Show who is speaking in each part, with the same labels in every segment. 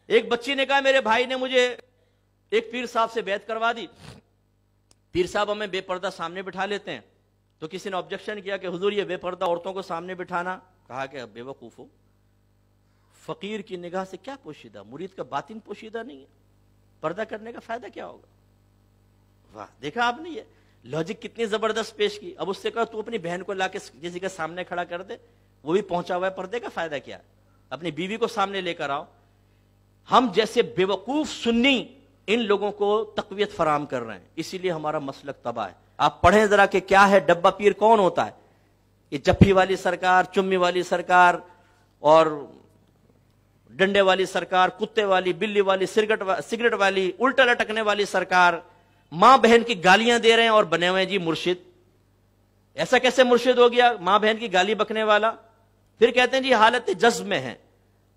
Speaker 1: ایک بچی نے کہا میرے بھائی نے مجھے ایک پیر صاحب سے بیعت کروا دی، پیر صاحب ہمیں بے پردہ سامنے بٹھا لیتے ہیں، تو کسی نے آبجیکشن کیا کہ حضور یہ بے پردہ عورتوں کو سامنے بٹھانا، کہا کہ بے وقوف ہو، فقیر کی نگاہ سے کیا پوشیدہ، مرید کا باطن پوشیدہ نہیں ہے، پردہ کرنے کا فائدہ کیا ہوگا؟ واہ، دیکھا آپ نے یہ لاجک کتنی زبردست پیش کی۔ اب اس سے کہا تو اپنی بہن کو لا کے کسی کے سامنے کھڑا کر دے، وہ بھی پہنچا ہوا ہے، پردے کا فائدہ کیا ہے؟ اپنی بیوی کو سامنے لے کر آؤ۔ ہم جیسے بے وقوف سنی ان لوگوں کو تقویت فراہم کر رہے ہیں، اسی لیے ہمارا مسلک تباہ ہے۔ آپ پڑھیں ذرا کہ کیا ہے ڈبہ پیر کون ہوتا ہے؟ یہ جفی والی سرکار، چمی والی سرکار اور ڈنڈے والی سرکار، کتے والی، بلی والی، سگریٹ والی، الٹا لٹکنے والی سرکار، ماں بہن کی گالیاں دے رہے ہیں اور بنے ہوئے جی مرشد۔ ایسا کیسے مرشد ہو گیا ماں بہن کی گالی بکنے والا؟ پھر کہتے ہیں جی حالت جذب میں ہے۔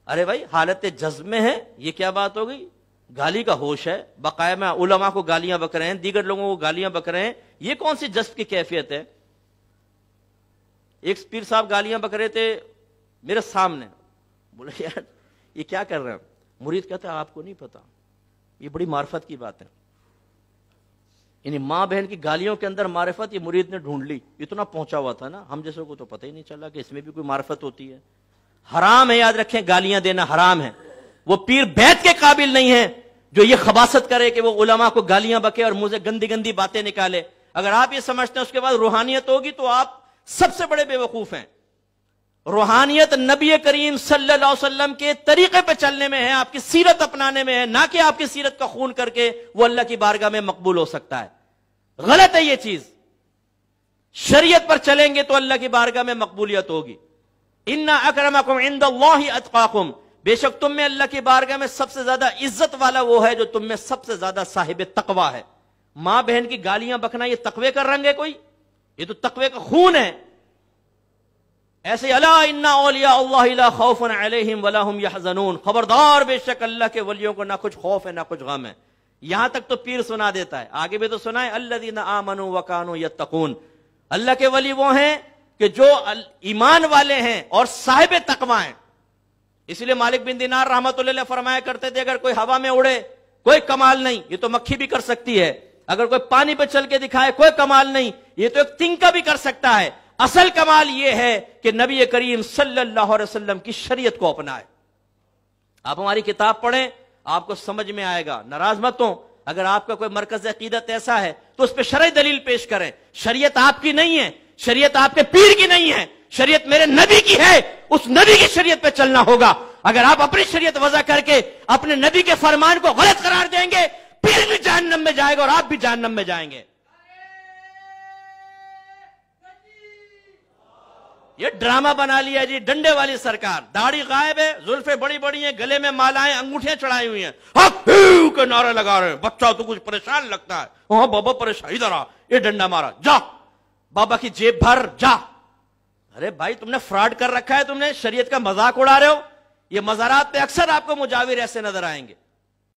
Speaker 1: ارے بھائی حالت جذب میں ہے یہ کیا بات ہو گئی؟ گالی کا ہوش ہے، باقاعدہ علماء کو گالیاں بک رہے ہیں، دیگر لوگوں کو گالیاں بک رہے ہیں، یہ کون سی جذب کی کیفیت ہے؟ ایک پیر صاحب گالیاں بک رہے تھے میرے سامنے، بولے یار یہ کیا کر رہے ہیں؟ مرید کہتا ہے آپ کو نہیں پتا، یہ بڑی معرفت کی بات ہے۔ یعنی ماں بہن کی گالیوں کے اندر معرفت یہ مرید نے ڈھونڈ لی، اتنا پہنچا ہوا تھا نا، ہم جیسے کو تو پتہ ہی نہیں چلا کہ اس میں بھی کوئی معرفت ہوتی ہے۔ حرام ہے، یاد رکھیں گالیاں دینا حرام ہے۔ وہ پیر بیعت کے قابل نہیں ہے جو یہ خباثت کرے کہ وہ علماء کو گالیاں بکے اور منہ سے گندی گندی باتیں نکالے۔ اگر آپ یہ سمجھتے ہیں اس کے بعد روحانیت ہوگی تو آپ سب سے بڑے بے وقوف ہیں۔ روحانیت نبی کریم صلی اللہ علیہ وسلم کے طریقے پہ چلنے میں ہے، آپ کی سیرت اپنانے میں ہے، نہ کہ آپ کی سیرت کا خون کر کے وہ اللہ کی بارگاہ میں مقبول ہو سکتا ہے۔ غلط ہے یہ چیز۔ شریعت پر چلیں گے تو اللہ کی بارگاہ میں مقبولیت ہوگی۔ اِنَّ أَكْرَمَكُمْ عِنْدَ اللَّهِ أَتْقَاكُمْ، بے شک تم میں اللہ کی بارگاہ میں سب سے زیادہ عزت والا وہ ہے جو تم میں سب سے زیادہ صاحب تقوی ہے۔ ماں بہن کی گالیاں بکنا یہ تقوی کا رنگ ہے کوئی؟ یہ تو تقوی کا خون ہے۔ ایسے الا ان اولیاء اللہ لا خوف علیہم ولا هم يحزنون، خبردار بے شک اللہ کے ولیوں کو نہ کچھ خوف ہے نہ کچھ غم ہے۔ یہاں تک تو پیر سنا دیتا ہے، آگے بھی تو سنا ہے الذین آمنوا وکانوا یتقون، اللہ کے ولی وہ ہیں کہ جو ایمان والے ہیں اور صاحب تقوی ہیں۔ اس لیے مالک بن دینار رحمۃ اللہ علیہ فرمایا کرتے تھے اگر کوئی ہوا میں اڑے کوئی کمال نہیں، یہ تو مکھی بھی کر سکتی ہے، اگر کوئی پانی پہ چل کے دکھائے کوئی کمال نہیں، یہ تو ایک تنکا بھی کر سکتا ہے، اصل کمال یہ ہے کہ نبی کریم صلی اللہ علیہ وسلم کی شریعت کو اپنائے۔ آپ ہماری کتاب پڑھیں آپ کو سمجھ میں آئے گا، ناراض مت ہوں اگر آپ کا کوئی مرکز عقیدت ایسا ہے تو اس پہ شرعی دلیل پیش کریں۔ شریعت آپ کی نہیں ہے، شریعت آپ کے پیر کی نہیں ہے، شریعت میرے نبی کی ہے، اس نبی کی شریعت پہ چلنا ہوگا۔ اگر آپ اپنی شریعت وضع کر کے اپنے نبی کے فرمان کو غلط قرار دیں گے، پیر بھی جہنم میں جائے گا اور آپ بھی جہنم میں جائیں گے۔ یہ ڈرامہ بنا لیا جی ڈنڈے والی سرکار، داڑھی غائب ہے، زلفیں بڑی بڑی ہیں، گلے میں مالائیں، انگوٹھیاں چڑھائی ہوئی ہیں، حق ہیو کے نعرے لگا رہے ہیں۔ بچہ تو کچھ پریشان لگتا ہے، ہاں بابا پریشان، ادھر آ، یہ ڈنڈا مارا، جا بابا کی جیب بھر جا۔ ارے بھائی تم نے فراڈ کر رکھا ہے، تم نے شریعت کا مذاق اڑا رہے ہو۔ یہ مزارات پہ اکثر آپ کو مجاور ایسے نظر آئیں گے۔